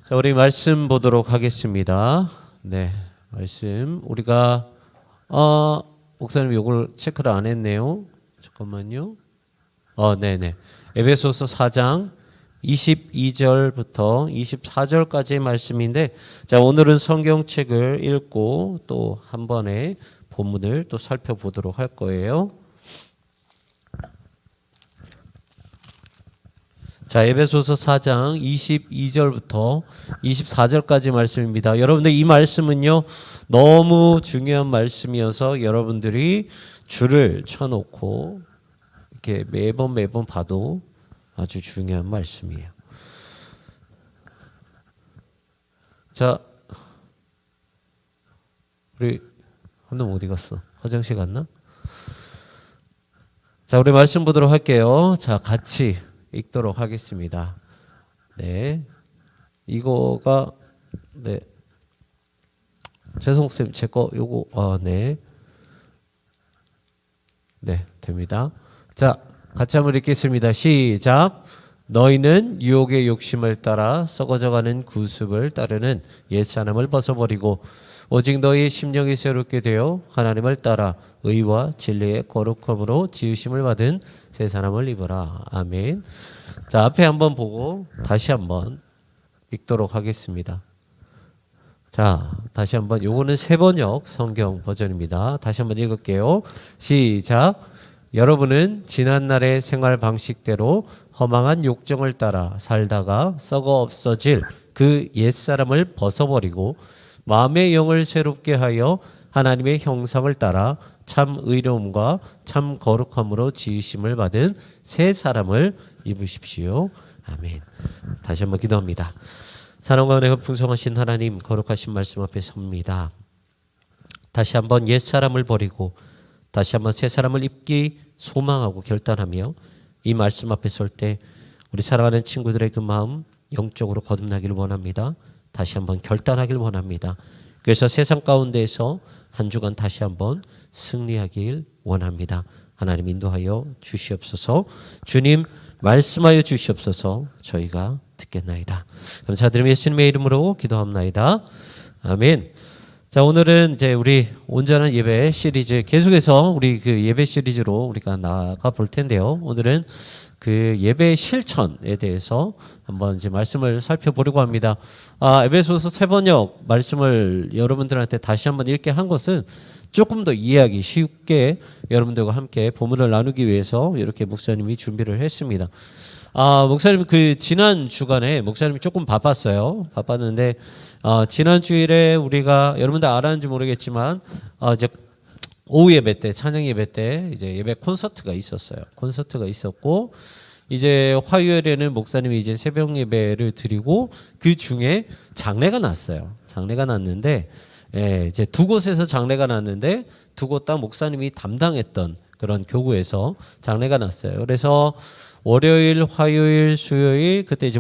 자, 우리 말씀 보도록 하겠습니다. 네, 말씀 우리가 목사님 요걸 체크를 안 했네요. 잠깐만요. 네네. 에베소서 4장 22절부터 24절까지의 말씀인데, 자, 오늘은 성경책을 읽고 또 한 번에 본문을 또 살펴보도록 할 거예요. 자, 에베소서 4장 22절부터 24절까지 말씀입니다. 여러분들 이 말씀은요, 너무 중요한 말씀이어서 여러분들이 줄을 쳐놓고 이렇게 매번 봐도 아주 중요한 말씀이에요. 자, 우리 한놈 어디 갔어? 화장실 갔나? 자, 우리 말씀 보도록 할게요. 자, 같이 읽도록 하겠습니다. 네, 이거가 네, 재성쌤 제 거 요거 네, 됩니다. 자, 같이 한번 읽겠습니다. 시작. 너희는 유혹의 욕심을 따라 썩어져가는 구습을 따르는 옛사람을 벗어버리고 오직 너희 심령이 새롭게 되어 하나님을 따라 의와 진리의 거룩함으로 지으심을 받은 새 사람을 입어라. 아멘. 자, 앞에 한번 보고 다시 한번 읽도록 하겠습니다. 자, 다시 한번, 요거는 세번역 성경 버전입니다. 다시 한번 읽을게요. 시작. 여러분은 지난날의 생활 방식대로 허망한 욕정을 따라 살다가 썩어 없어질 그 옛사람을 벗어버리고 마음의 영을 새롭게 하여 하나님의 형상을 따라 참 의로움과 참 거룩함으로 지으심을 받은 새 사람을 입으십시오. 아멘. 다시 한번 기도합니다. 사랑과 은혜가 풍성하신 하나님, 거룩하신 말씀 앞에 섭니다. 다시 한번 옛 사람을 버리고 다시 한번 새 사람을 입기 소망하고 결단하며 이 말씀 앞에 설 때 우리 사랑하는 친구들의 그 마음 영적으로 거듭나기를 원합니다. 다시 한번 결단하길 원합니다. 그래서 세상 가운데에서 한 주간 다시 한번 승리하길 원합니다. 하나님 인도하여 주시옵소서. 주님 말씀하여 주시옵소서. 저희가 듣겠나이다. 감사드리며 예수님의 이름으로 기도합나이다. 아멘. 자, 오늘은 이제 우리 온전한 예배 시리즈 계속해서 우리 그 예배 시리즈로 우리가 나가 볼 텐데요. 오늘은 그 예배 실천에 대해서 한번 이제 말씀을 살펴보려고 합니다. 에베소서 3번역 말씀을 여러분들한테 다시 한번 읽게 한 것은 조금 더 이해하기 쉽게 여러분들과 함께 본문을 나누기 위해서 이렇게 목사님이 준비를 했습니다. 목사님 그 지난 주간에 목사님이 조금 바빴는데 지난 주일에 우리가 여러분들 알았는지 모르겠지만 이제 오후 예배 때, 찬양 예배 때 이제 예배 콘서트가 있었어요. 콘서트가 있었고 이제 화요일에는 목사님이 이제 새벽 예배를 드리고 그 중에 장례가 났어요. 장례가 났는데 이제 두 곳에서 장례가 났는데 두 곳 다 목사님이 담당했던 그런 교구에서 장례가 났어요. 그래서 월요일, 화요일, 수요일 그때 이제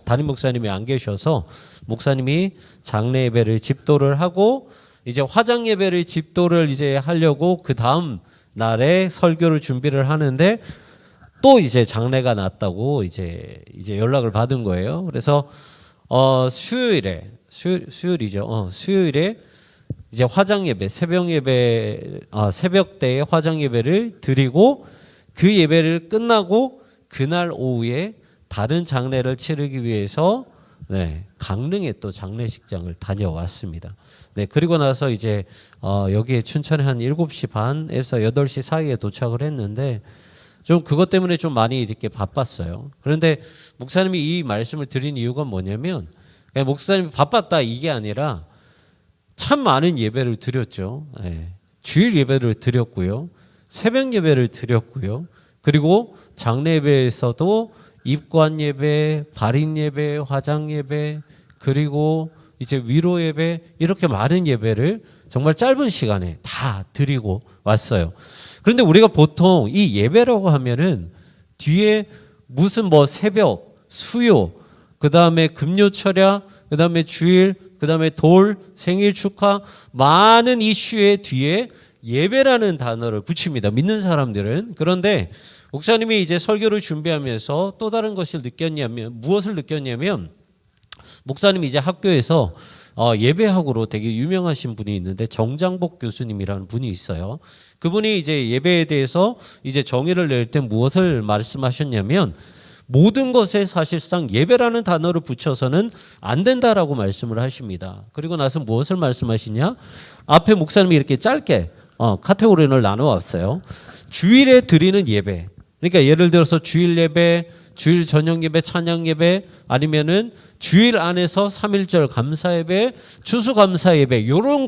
담임 목사님이 안 계셔서 목사님이 장례 예배를 집도를 하고 이제 화장 예배를 집도를 이제 하려고 그 다음 날에 설교를 준비를 하는데 또 이제 장례가 났다고 이제 연락을 받은 거예요. 그래서 수요일에 이제 화장 예배, 새벽 때에 화장 예배를 드리고 그 예배를 끝나고 그날 오후에 다른 장례를 치르기 위해서 강릉에 또 장례식장을 다녀왔습니다. 네, 그리고 나서 이제 여기에 춘천에 한 7시 반에서 8시 사이에 도착을 했는데 좀 그것 때문에 좀 많이 이렇게 바빴어요. 그런데 목사님이 이 말씀을 드린 이유가 뭐냐면 목사님이 바빴다 이게 아니라 참 많은 예배를 드렸죠. 주일 예배를 드렸고요. 새벽 예배를 드렸고요. 그리고 장례 예배에서도 입관 예배, 발인 예배, 화장 예배, 그리고 이제 위로 예배 이렇게 많은 예배를 정말 짧은 시간에 다 드리고 왔어요. 그런데 우리가 보통 이 예배라고 하면은 뒤에 무슨 새벽, 수요, 그 다음에 금요철야, 그 다음에 주일, 그 다음에 돌, 생일 축하 많은 이슈의 뒤에 예배라는 단어를 붙입니다. 믿는 사람들은. 그런데 목사님이 이제 설교를 준비하면서 또 다른 것을 느꼈냐면 무엇을 느꼈냐면 목사님이 이제 학교에서 예배학으로 되게 유명하신 분이 있는데 정장복 교수님이라는 분이 있어요. 그분이 이제 예배에 대해서 이제 정의를 낼 때 무엇을 말씀하셨냐면 모든 것에 사실상 예배라는 단어를 붙여서는 안 된다라고 말씀을 하십니다. 그리고 나서 무엇을 말씀하시냐? 앞에 목사님이 이렇게 짧게 카테고리를 나눠왔어요. 주일에 드리는 예배. 그러니까 예를 들어서 주일 예배, 주일 저녁 예배, 찬양 예배, 아니면은 주일 안에서 3.1절 감사 예배, 추수 감사 예배, 요런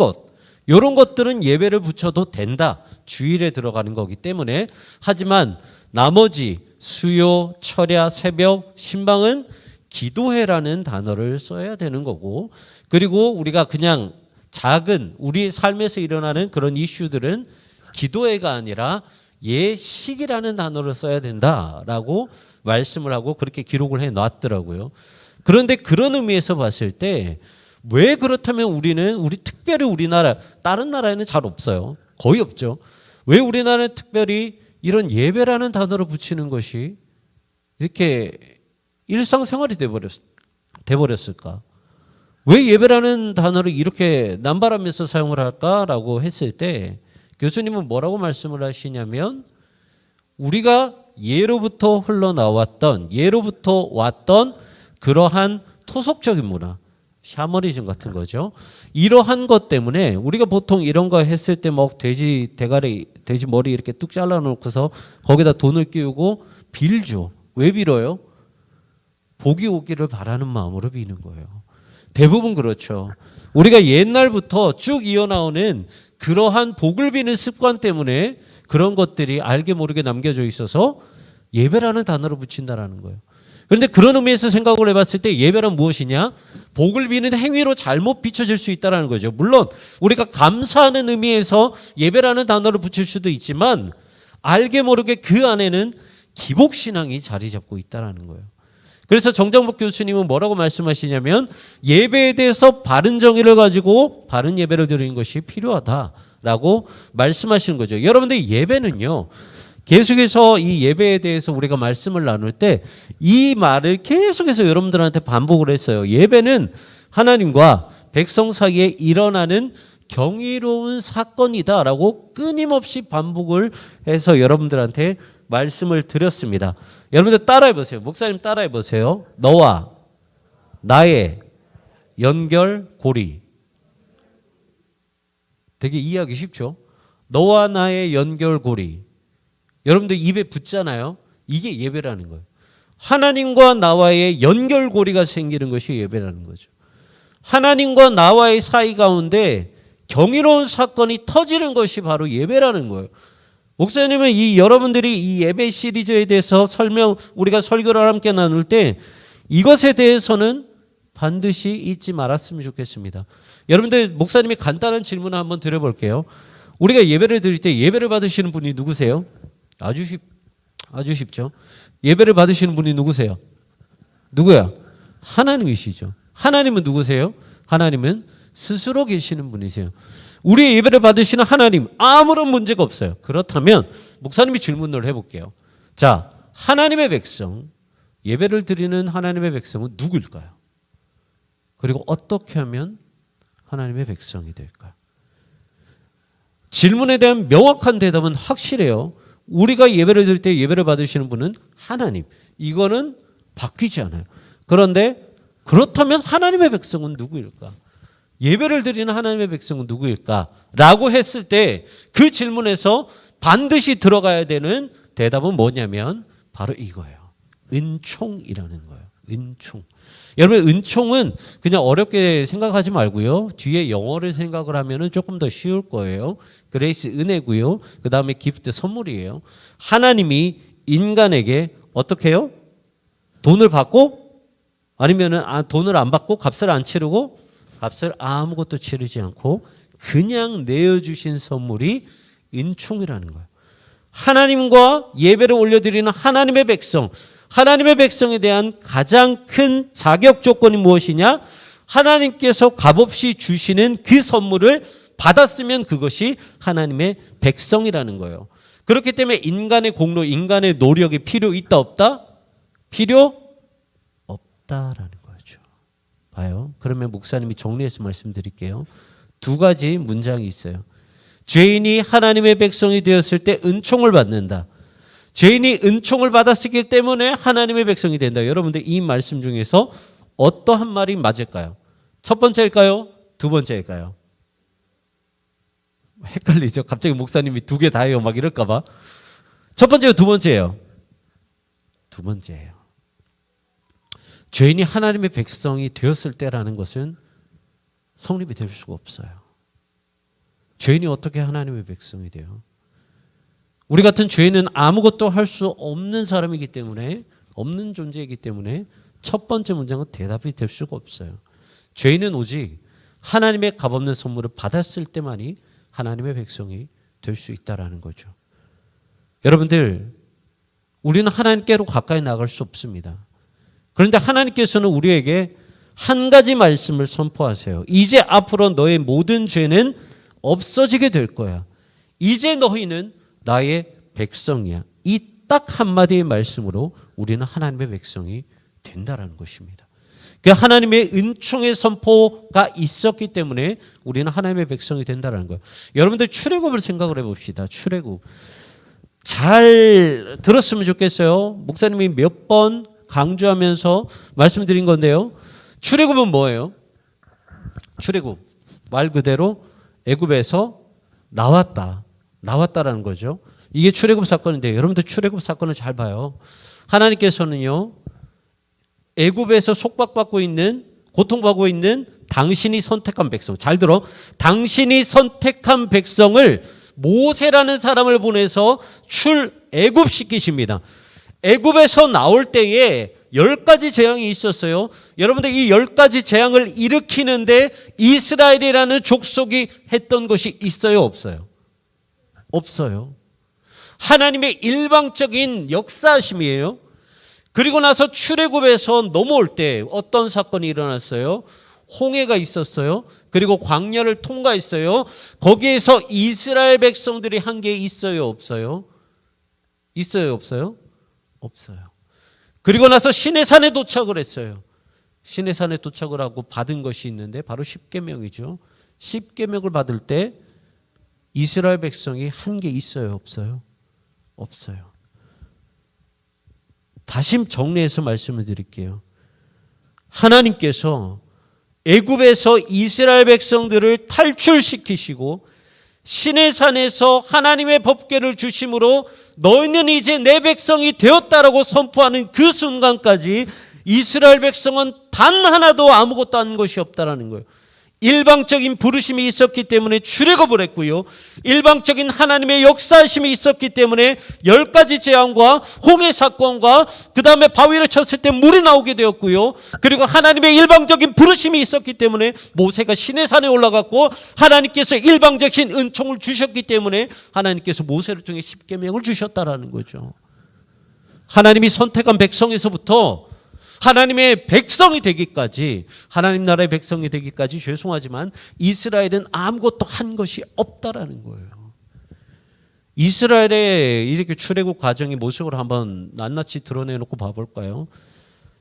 것들은 예배를 붙여도 된다. 주일에 들어가는 거기 때문에. 하지만 나머지 수요, 철야, 새벽, 신방은 기도회라는 단어를 써야 되는 거고, 그리고 우리가 그냥 작은 우리 삶에서 일어나는 그런 이슈들은 기도회가 아니라 예식이라는 단어를 써야 된다라고 말씀을 하고 그렇게 기록을 해놨더라고요. 그런데 그런 의미에서 봤을 때 왜 그렇다면 우리 특별히 우리나라, 다른 나라에는 잘 없어요. 거의 없죠. 왜 우리나라는 특별히 이런 예배라는 단어를 붙이는 것이 이렇게 일상생활이 돼버렸을까? 왜 예배라는 단어를 이렇게 남발하면서 사용을 할까라고 했을 때 교수님은 뭐라고 말씀을 하시냐면 우리가 예로부터 흘러나왔던, 예로부터 왔던 그러한 토속적인 문화, 샤머니즘 같은 거죠. 이러한 것 때문에 우리가 보통 이런 거 했을 때 막 돼지 대가리, 돼지 머리 이렇게 뚝 잘라놓고서 거기다 돈을 끼우고 빌죠. 왜 빌어요? 복이 오기를 바라는 마음으로 비는 거예요. 대부분 그렇죠. 우리가 옛날부터 쭉 이어나오는 그러한 복을 비는 습관 때문에 그런 것들이 알게 모르게 남겨져 있어서 예배라는 단어를 붙인다라는 거예요. 그런데 그런 의미에서 생각을 해봤을 때 예배란 무엇이냐? 복을 비는 행위로 잘못 비춰질 수 있다는 거죠. 물론 우리가 감사하는 의미에서 예배라는 단어를 붙일 수도 있지만 알게 모르게 그 안에는 기복신앙이 자리 잡고 있다는 거예요. 그래서 정장복 교수님은 뭐라고 말씀하시냐면 예배에 대해서 바른 정의를 가지고 바른 예배를 드리는 것이 필요하다라고 말씀하시는 거죠. 여러분들 예배는요. 계속해서 이 예배에 대해서 우리가 말씀을 나눌 때 이 말을 계속해서 여러분들한테 반복을 했어요. 예배는 하나님과 백성 사이에 일어나는 경이로운 사건이다라고 끊임없이 반복을 해서 여러분들한테 말씀을 드렸습니다. 여러분들 따라해 보세요. 목사님 따라해 보세요. 너와 나의 연결고리. 되게 이해하기 쉽죠? 너와 나의 연결고리. 여러분들 입에 붙잖아요. 이게 예배라는 거예요. 하나님과 나와의 연결고리가 생기는 것이 예배라는 거죠. 하나님과 나와의 사이 가운데 경이로운 사건이 터지는 것이 바로 예배라는 거예요. 목사님은 여러분들이 이 예배 시리즈에 대해서 우리가 설교를 함께 나눌 때 이것에 대해서는 반드시 잊지 말았으면 좋겠습니다. 여러분들 목사님이 간단한 질문을 한번 드려볼게요. 우리가 예배를 드릴 때 예배를 받으시는 분이 누구세요? 아주 쉽죠. 예배를 받으시는 분이 누구세요? 누구야? 하나님이시죠. 하나님은 누구세요? 하나님은 스스로 계시는 분이세요. 우리의 예배를 받으시는 하나님 아무런 문제가 없어요. 그렇다면 목사님이 질문을 해볼게요. 자, 하나님의 백성, 예배를 드리는 하나님의 백성은 누구일까요? 그리고 어떻게 하면 하나님의 백성이 될까요? 질문에 대한 명확한 대답은 확실해요. 우리가 예배를 드릴 때 예배를 받으시는 분은 하나님. 이거는 바뀌지 않아요. 그런데 그렇다면 하나님의 백성은 누구일까? 예배를 드리는 하나님의 백성은 누구일까? 라고 했을 때 그 질문에서 반드시 들어가야 되는 대답은 뭐냐면 바로 이거예요. 은총이라는 거예요. 은총. 여러분 은총은 그냥 어렵게 생각하지 말고요. 뒤에 영어를 생각을 하면 조금 더 쉬울 거예요. 그레이스 은혜고요. 그 다음에 기프트 선물이에요. 하나님이 인간에게 어떻게 해요? 돈을 받고 아니면 돈을 안 받고 값을 안 치르고 값을 아무것도 치르지 않고 그냥 내어주신 선물이 은총이라는 거예요. 하나님과 예배를 올려드리는 하나님의 백성, 하나님의 백성에 대한 가장 큰 자격 조건이 무엇이냐? 하나님께서 값없이 주시는 그 선물을 받았으면 그것이 하나님의 백성이라는 거예요. 그렇기 때문에 인간의 공로, 인간의 노력이 필요 있다 없다? 필요 없다라는 거죠. 봐요. 그러면 목사님이 정리해서 말씀드릴게요. 두 가지 문장이 있어요. 죄인이 하나님의 백성이 되었을 때 은총을 받는다. 죄인이 은총을 받았기 때문에 하나님의 백성이 된다. 여러분들 이 말씀 중에서 어떠한 말이 맞을까요? 첫 번째일까요? 두 번째일까요? 헷갈리죠? 갑자기 목사님이 두 개 다 해요 막 이럴까 봐. 첫 번째요, 두 번째예요? 두 번째예요. 죄인이 하나님의 백성이 되었을 때라는 것은 성립이 될 수가 없어요. 죄인이 어떻게 하나님의 백성이 돼요? 우리 같은 죄인은 아무것도 할 수 없는 사람이기 때문에, 없는 존재이기 때문에 첫 번째 문장은 대답이 될 수가 없어요. 죄인은 오직 하나님의 값없는 선물을 받았을 때만이 하나님의 백성이 될 수 있다라는 거죠. 여러분들, 우리는 하나님께로 가까이 나갈 수 없습니다. 그런데 하나님께서는 우리에게 한 가지 말씀을 선포하세요. 이제 앞으로 너의 모든 죄는 없어지게 될 거야. 이제 너희는 나의 백성이야. 이 딱 한마디의 말씀으로 우리는 하나님의 백성이 된다라는 것입니다. 그 하나님의 은총의 선포가 있었기 때문에 우리는 하나님의 백성이 된다는 거예요. 여러분들 출애굽을 생각을 해봅시다. 출애굽. 잘 들었으면 좋겠어요. 목사님이 몇 번 강조하면서 말씀드린 건데요. 출애굽은 뭐예요? 출애굽. 말 그대로 애굽에서 나왔다라는 거죠. 이게 출애굽 사건인데 여러분들 출애굽 사건을 잘 봐요. 하나님께서는요. 애굽에서 속박받고 있는, 고통받고 있는 당신이 선택한 백성. 잘 들어. 당신이 선택한 백성을 모세라는 사람을 보내서 출애굽시키십니다. 애굽에서 나올 때에 10가지 재앙이 있었어요. 여러분들 이 10가지 재앙을 일으키는데 이스라엘이라는 족속이 했던 것이 있어요, 없어요? 없어요. 하나님의 일방적인 역사하심이에요. 그리고 나서 출애굽에서 넘어올 때 어떤 사건이 일어났어요? 홍해가 있었어요. 그리고 광야를 통과했어요. 거기에서 이스라엘 백성들이 한 게 있어요, 없어요? 있어요, 없어요? 없어요. 그리고 나서 시내산에 도착을 했어요. 시내산에 도착을 하고 받은 것이 있는데 바로 십계명이죠. 십계명을 받을 때 이스라엘 백성이 한 게 있어요, 없어요? 없어요. 다시 정리해서 말씀을 드릴게요. 하나님께서 애굽에서 이스라엘 백성들을 탈출시키시고 시내산에서 하나님의 법궤를 주심으로 너희는 이제 내 백성이 되었다라고 선포하는 그 순간까지 이스라엘 백성은 단 하나도 아무것도 한 것이 없다라는 거예요. 일방적인 부르심이 있었기 때문에 출애굽을 했고요. 일방적인 하나님의 역사하심이 있었기 때문에 10가지 재앙과 홍해 사건과 그 다음에 바위를 쳤을 때 물이 나오게 되었고요. 그리고 하나님의 일방적인 부르심이 있었기 때문에 모세가 시내산에 올라갔고 하나님께서 일방적인 은총을 주셨기 때문에 하나님께서 모세를 통해 십계명을 주셨다라는 거죠. 하나님이 선택한 백성에서부터 하나님의 백성이 되기까지, 하나님 나라의 백성이 되기까지 죄송하지만 이스라엘은 아무것도 한 것이 없다라는 거예요. 이스라엘의 이렇게 출애굽 과정의 모습을 한번 낱낱이 드러내놓고 봐볼까요?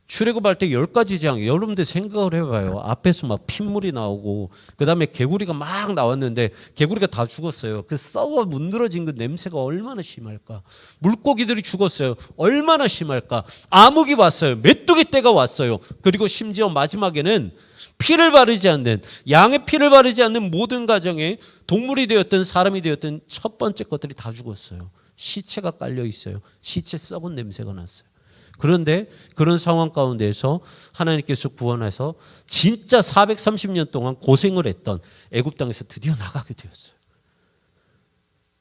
출애굽할 때 10가지 재앙, 여러분들 생각을 해봐요. 앞에서 막 핏물이 나오고 그 다음에 개구리가 막 나왔는데 개구리가 다 죽었어요. 그 썩어 문드러진 그 냄새가 얼마나 심할까. 물고기들이 죽었어요. 얼마나 심할까. 암흑이 왔어요. 메뚜기 떼가 왔어요. 그리고 심지어 마지막에는 피를 바르지 않는, 양의 피를 바르지 않는 모든 가정에 동물이 되었든 사람이 되었든 첫 번째 것들이 다 죽었어요. 시체가 깔려 있어요. 시체 썩은 냄새가 났어요. 그런데 그런 상황 가운데서 하나님께서 구원해서 진짜 430년 동안 고생을 했던 애굽 땅에서 드디어 나가게 되었어요.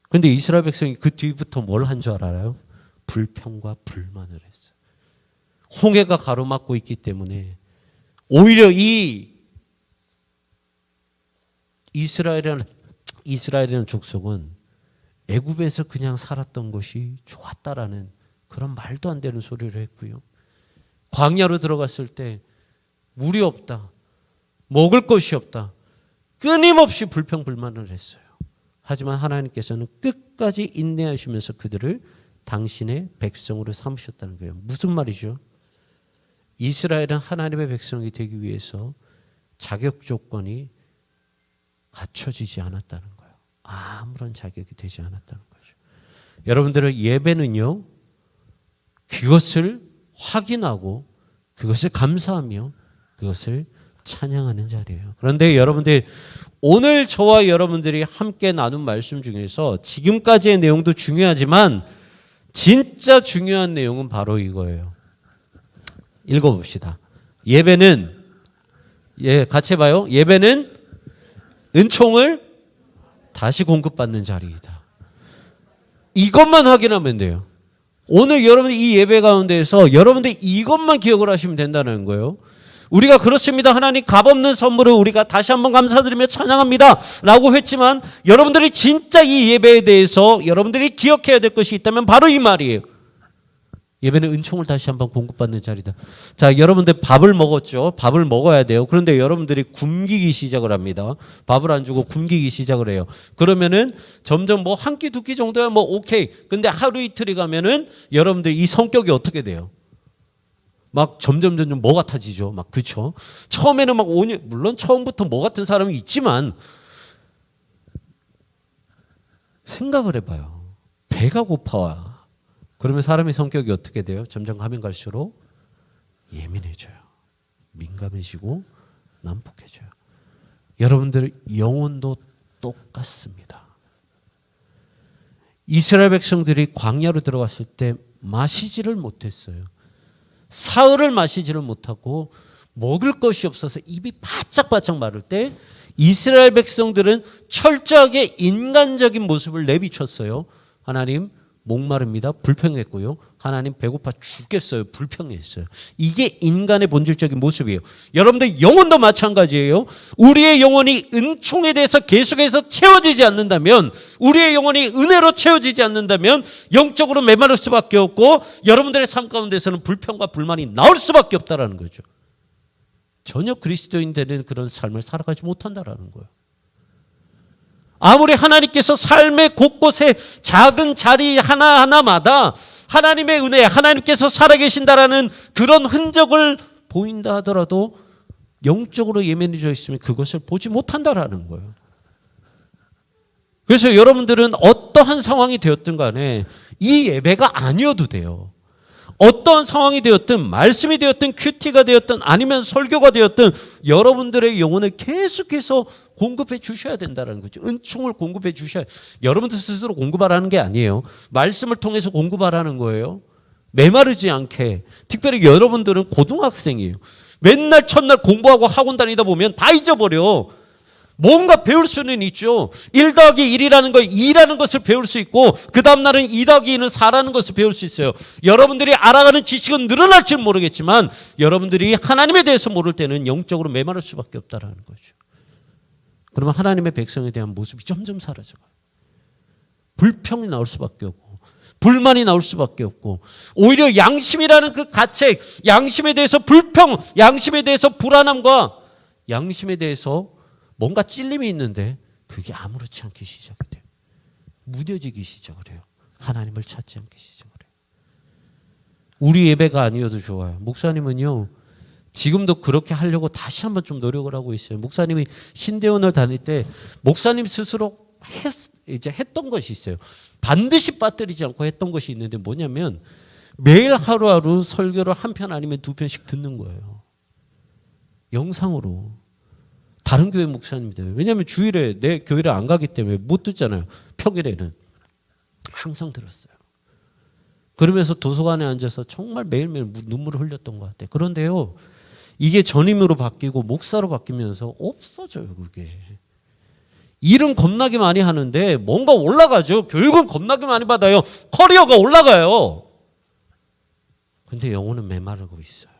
그런데 이스라엘 백성이 그 뒤부터 뭘 한 줄 알아요? 불평과 불만을 했어요. 홍해가 가로막고 있기 때문에 오히려 이 이스라엘이라는 족속은 애굽에서 그냥 살았던 것이 좋았다라는 그런 말도 안 되는 소리를 했고요. 광야로 들어갔을 때 물이 없다. 먹을 것이 없다. 끊임없이 불평불만을 했어요. 하지만 하나님께서는 끝까지 인내하시면서 그들을 당신의 백성으로 삼으셨다는 거예요. 무슨 말이죠? 이스라엘은 하나님의 백성이 되기 위해서 자격 조건이 갖춰지지 않았다는 거예요. 아무런 자격이 되지 않았다는 거죠. 여러분들의 예배는요, 그것을 확인하고 그것을 감사하며 그것을 찬양하는 자리예요. 그런데 여러분들, 오늘 저와 여러분들이 함께 나눈 말씀 중에서 지금까지의 내용도 중요하지만 진짜 중요한 내용은 바로 이거예요. 읽어봅시다. 예배는, 같이 해봐요. 예배는 은총을 다시 공급받는 자리이다. 이것만 확인하면 돼요. 오늘 여러분 이 예배 가운데에서 여러분들 이것만 기억을 하시면 된다는 거예요. 우리가 그렇습니다. 하나님 값없는 선물을 우리가 다시 한번 감사드리며 찬양합니다 라고 했지만, 여러분들이 진짜 이 예배에 대해서 여러분들이 기억해야 될 것이 있다면 바로 이 말이에요. 예배는 은총을 다시 한번 공급받는 자리다. 자, 여러분들 밥을 먹었죠. 밥을 먹어야 돼요. 그런데 여러분들이 굶기기 시작을 합니다. 밥을 안 주고 굶기기 시작을 해요. 그러면은 점점 뭐 한 끼 두 끼 정도야 뭐 오케이. 근데 하루 이틀이 가면은 여러분들 이 성격이 어떻게 돼요? 막 점점 뭐 같아지죠. 막, 그렇죠. 처음에는 막 물론 처음부터 뭐 같은 사람이 있지만 생각을 해봐요. 배가 고파와. 그러면 사람의 성격이 어떻게 돼요? 점점 가면 갈수록 예민해져요. 민감해지고 난폭해져요. 여러분들 영혼도 똑같습니다. 이스라엘 백성들이 광야로 들어갔을 때 마시지를 못했어요. 사흘을 마시지를 못하고 먹을 것이 없어서 입이 바짝바짝 마를 때 이스라엘 백성들은 철저하게 인간적인 모습을 내비쳤어요. 하나님 목마릅니다. 불평했고요. 하나님 배고파 죽겠어요. 불평했어요. 이게 인간의 본질적인 모습이에요. 여러분들 영혼도 마찬가지예요. 우리의 영혼이 은총에 대해서 계속해서 채워지지 않는다면, 우리의 영혼이 은혜로 채워지지 않는다면 영적으로 메마를 수밖에 없고 여러분들의 삶 가운데서는 불평과 불만이 나올 수밖에 없다라는 거죠. 전혀 그리스도인 되는 그런 삶을 살아가지 못한다라는 거예요. 아무리 하나님께서 삶의 곳곳에 작은 자리 하나하나마다 하나님의 은혜, 하나님께서 살아계신다라는 그런 흔적을 보인다 하더라도 영적으로 예민해져 있으면 그것을 보지 못한다라는 거예요. 그래서 여러분들은 어떠한 상황이 되었든 간에 이 예배가 아니어도 돼요. 어떠한 상황이 되었든, 말씀이 되었든, 큐티가 되었든, 아니면 설교가 되었든 여러분들의 영혼을 계속해서 공급해 주셔야 된다는 거죠. 은총을 공급해 주셔야, 여러분들 스스로 공급하라는 게 아니에요. 말씀을 통해서 공급하라는 거예요. 메마르지 않게. 특별히 여러분들은 고등학생이에요. 맨날 첫날 공부하고 학원 다니다 보면 다 잊어버려. 뭔가 배울 수는 있죠. 1 더하기 1이라는 거, 2라는 것을 배울 수 있고, 그 다음 날은 2 더하기 2는 4라는 것을 배울 수 있어요. 여러분들이 알아가는 지식은 늘어날지는 모르겠지만 여러분들이 하나님에 대해서 모를 때는 영적으로 메마를 수밖에 없다라는 거죠. 그러면 하나님의 백성에 대한 모습이 점점 사라져가요. 불평이 나올 수밖에 없고, 불만이 나올 수밖에 없고, 오히려 양심이라는 그 가책, 양심에 대해서 불평, 양심에 대해서 불안함과 양심에 대해서 뭔가 찔림이 있는데 그게 아무렇지 않게 시작이 돼요. 무뎌지기 시작을 해요. 하나님을 찾지 않기 시작을 해요. 우리 예배가 아니어도 좋아요. 목사님은요, 지금도 그렇게 하려고 다시 한번 좀 노력을 하고 있어요. 목사님이 신대원을 다닐 때 목사님 스스로 했던 것이 있어요. 반드시 빠뜨리지 않고 했던 것이 있는데 뭐냐면, 매일 하루하루 설교를 한 편 아니면 2편씩 듣는 거예요. 영상으로. 다른 교회 목사님들. 왜냐하면 주일에 내 교회를 안 가기 때문에 못 듣잖아요. 평일에는. 항상 들었어요. 그러면서 도서관에 앉아서 정말 매일매일 눈물을 흘렸던 것 같아요. 그런데요, 이게 전임으로 바뀌고 목사로 바뀌면서 없어져요, 그게. 일은 겁나게 많이 하는데 뭔가 올라가죠. 교육은 겁나게 많이 받아요. 커리어가 올라가요. 근데 영혼은 메마르고 있어요.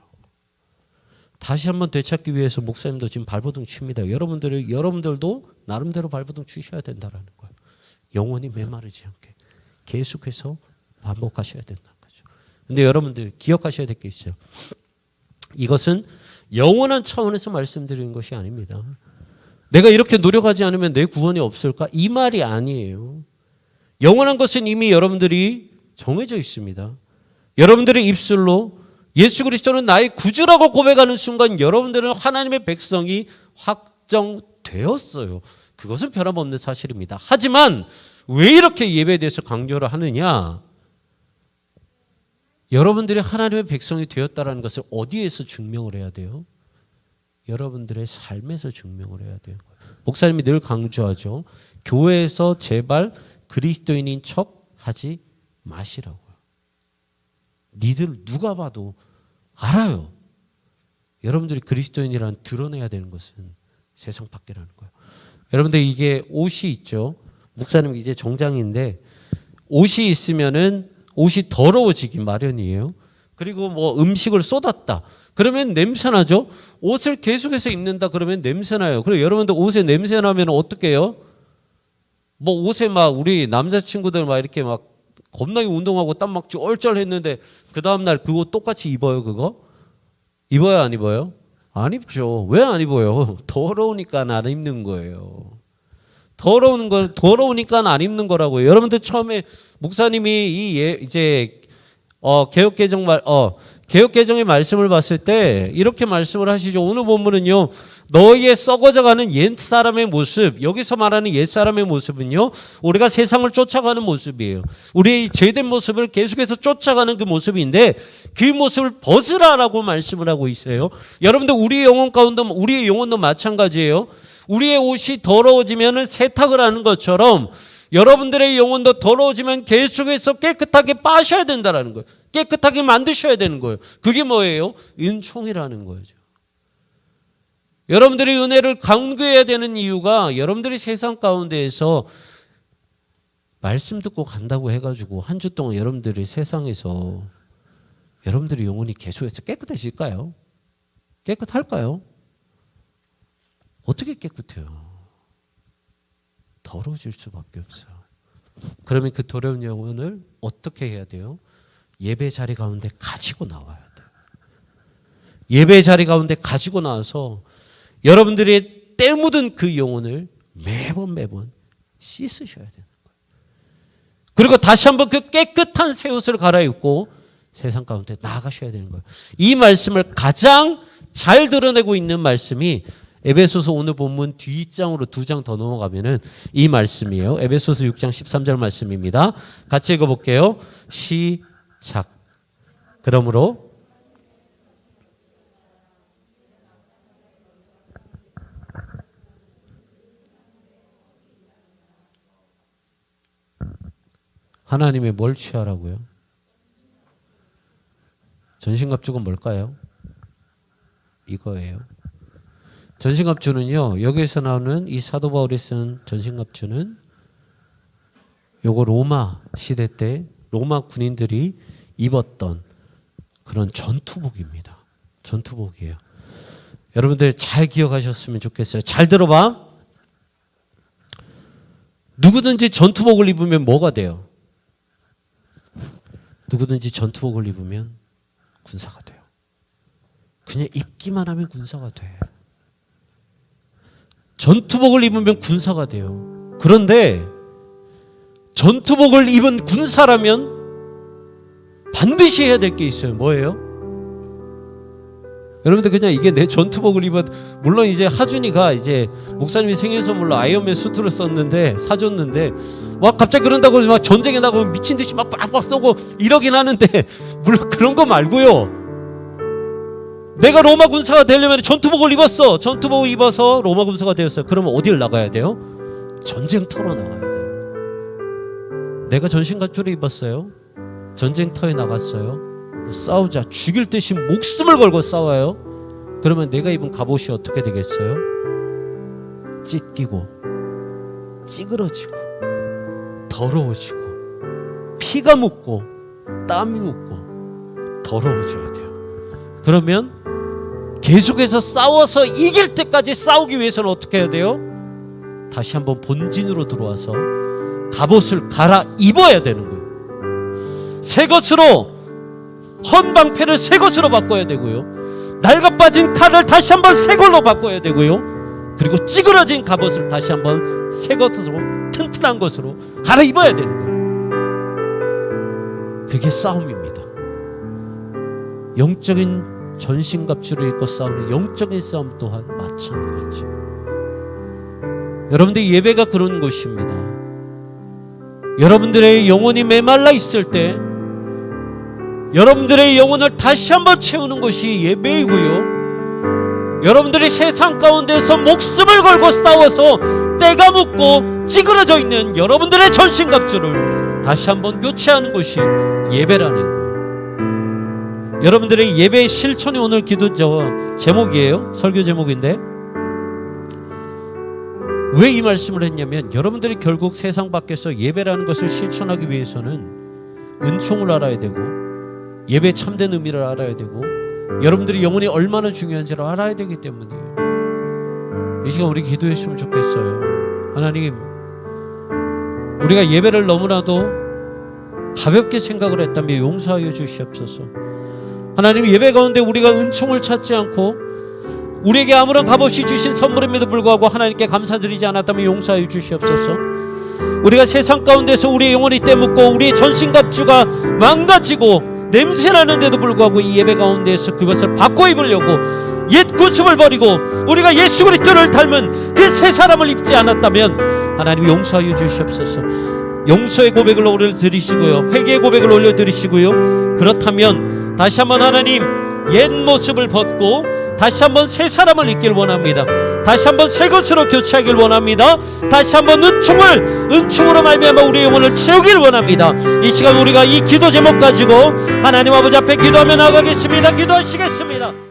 다시 한번 되찾기 위해서 목사님도 지금 발버둥 칩니다. 여러분들도 나름대로 발버둥 치셔야 된다는 거예요. 영혼이 메마르지 않게 계속해서 반복하셔야 된다는 거죠. 근데 여러분들 기억하셔야 될 게 있어요. 이것은 영원한 차원에서 말씀드리는 것이 아닙니다. 내가 이렇게 노력하지 않으면 내 구원이 없을까? 이 말이 아니에요. 영원한 것은 이미 여러분들이 정해져 있습니다. 여러분들의 입술로 예수 그리스도는 나의 구주라고 고백하는 순간 여러분들은 하나님의 백성이 확정되었어요. 그것은 변함없는 사실입니다. 하지만 왜 이렇게 예배에 대해서 강조를 하느냐? 여러분들이 하나님의 백성이 되었다는 것을 어디에서 증명을 해야 돼요? 여러분들의 삶에서 증명을 해야 돼요. 목사님이 늘 강조하죠. 교회에서 제발 그리스도인인 척 하지 마시라고요. 니들 누가 봐도 알아요. 여러분들이 그리스도인이란 드러내야 되는 것은 세상 밖이라는 거예요. 여러분들 이게 옷이 있죠. 목사님 이제 정장인데 옷이 있으면은 옷이 더러워지기 마련이에요. 그리고 뭐 음식을 쏟았다. 그러면 냄새나죠. 옷을 계속해서 입는다 그러면 냄새나요. 그리고 여러분들 옷에 냄새나면 어떻게 해요? 뭐 옷에 막 우리 남자친구들 막 이렇게 막 겁나게 운동하고 땀 막 쫄쫄 했는데 그 다음날 그거 똑같이 입어요 그거? 입어요 안 입어요? 안 입죠. 왜 안 입어요? 더러우니까 안 입는 거예요. 더러우니까 안 입는 거라고요. 여러분들 처음에 목사님이 이제 개혁개정의 말씀을 봤을 때 이렇게 말씀을 하시죠. 오늘 본문은요. 너희의 썩어져가는 옛사람의 모습, 여기서 말하는 옛사람의 모습은요. 우리가 세상을 쫓아가는 모습이에요. 우리의 죄된 모습을 계속해서 쫓아가는 그 모습인데 그 모습을 벗으라라고 말씀을 하고 있어요. 여러분들 우리의 영혼도 마찬가지예요. 우리의 옷이 더러워지면 세탁을 하는 것처럼 여러분들의 영혼도 더러워지면 계속해서 깨끗하게 빠셔야 된다는 거예요. 깨끗하게 만드셔야 되는 거예요. 그게 뭐예요? 은총이라는 거죠. 여러분들이 은혜를 강구해야 되는 이유가 여러분들이 세상 가운데에서 말씀 듣고 간다고 해가지고 한 주 동안 여러분들이 세상에서 여러분들의 영혼이 계속해서 깨끗해질까요? 깨끗할까요? 어떻게 깨끗해요? 더러워질 수밖에 없어요. 그러면 그 더러운 영혼을 어떻게 해야 돼요? 예배 자리 가운데 가지고 나와야 돼요. 예배 자리 가운데 가지고 나와서 여러분들의 때 묻은 그 영혼을 매번 씻으셔야 되는 거예요. 그리고 다시 한번 그 깨끗한 새 옷을 갈아입고 세상 가운데 나아가셔야 되는 거예요. 이 말씀을 가장 잘 드러내고 있는 말씀이 에베소서 오늘 본문 뒷장으로 2장 더 넘어가면은 이 말씀이에요. 에베소서 6장 13절 말씀입니다. 같이 읽어볼게요. 시작. 그러므로 하나님의 뭘 취하라고요? 전신갑주가 뭘까요? 이거예요. 전신갑주는요, 여기에서 나오는 이 사도 바울이 쓴 전신갑주는 요거 로마 시대 때 로마 군인들이 입었던 그런 전투복입니다. 전투복이에요. 여러분들 잘 기억하셨으면 좋겠어요. 잘 들어봐. 누구든지 전투복을 입으면 뭐가 돼요? 누구든지 전투복을 입으면 군사가 돼요. 그냥 입기만 하면 군사가 돼. 전투복을 입으면 군사가 돼요. 그런데 전투복을 입은 군사라면 반드시 해야 될 게 있어요. 뭐예요? 여러분들 그냥 이게 내 전투복을 입은, 물론 이제 하준이가 이제 목사님이 생일 선물로 아이언맨 수트를 썼는데 사줬는데 막 갑자기 그런다고 막 전쟁에 나가면 미친 듯이 막 빡빡 쏘고 이러긴 하는데 물론 그런 거 말고요. 내가 로마 군사가 되려면 전투복을 입었어. 전투복을 입어서 로마 군사가 되었어요. 그러면 어디를 나가야 돼요? 전쟁터로 나가야 돼요. 내가 전신갑주를 입었어요. 전쟁터에 나갔어요. 싸우자. 죽일 듯이 목숨을 걸고 싸워요. 그러면 내가 입은 갑옷이 어떻게 되겠어요? 찢기고 찌그러지고 더러워지고 피가 묻고 땀이 묻고 더러워져야 돼요. 그러면 계속해서 싸워서 이길 때까지 싸우기 위해서는 어떻게 해야 돼요? 다시 한번 본진으로 들어와서 갑옷을 갈아 입어야 되는 거예요. 새 것으로, 헌방패를 새 것으로 바꿔야 되고요. 낡아빠진 칼을 다시 한번 새 걸로 바꿔야 되고요. 그리고 찌그러진 갑옷을 다시 한번 새 것으로, 튼튼한 것으로 갈아입어야 되는 거예요. 그게 싸움입니다. 영적인 전신갑주를 입고 싸우는 영적인 싸움 또한 마찬가지. 여러분들 예배가 그런 곳입니다. 여러분들의 영혼이 메말라 있을 때 여러분들의 영혼을 다시 한번 채우는 것이 예배이고요, 여러분들이 세상 가운데서 목숨을 걸고 싸워서 때가 묻고 찌그러져 있는 여러분들의 전신갑주를 다시 한번 교체하는 것이 예배라는 거예요. 여러분들의 예배의 실천이 오늘 기도 제목이에요. 설교 제목인데 왜 이 말씀을 했냐면, 여러분들이 결국 세상 밖에서 예배라는 것을 실천하기 위해서는 은총을 알아야 되고 예배의 참된 의미를 알아야 되고 여러분들이 영혼이 얼마나 중요한지를 알아야 되기 때문이에요. 이 시간 우리 기도했으면 좋겠어요. 하나님, 우리가 예배를 너무나도 가볍게 생각을 했다면 용서하여 주시옵소서. 하나님, 예배 가운데 우리가 은총을 찾지 않고 우리에게 아무런 값없이 주신 선물임에도 불구하고 하나님께 감사드리지 않았다면 용서하여 주시옵소서. 우리가 세상 가운데서 우리의 영혼이 때묻고 우리의 전신갑주가 망가지고 냄새나는데도 불구하고 이 예배 가운데에서 그것을 바꿔 입으려고 옛 구습을 버리고 우리가 예수 그리스도를 닮은 그 새 사람을 입지 않았다면 하나님 용서하여 주시옵소서. 용서의 고백을 올려드리시고요, 회개의 고백을 올려드리시고요, 그렇다면 다시 한번 하나님 옛 모습을 벗고 다시 한번 새 사람을 입길 원합니다. 다시 한번 새 것으로 교체하길 원합니다. 다시 한번 은총으로 말미암아 우리의 영혼을 채우길 원합니다. 이 시간 우리가 이 기도 제목 가지고 하나님 아버지 앞에 기도하며 나가겠습니다. 기도하시겠습니다.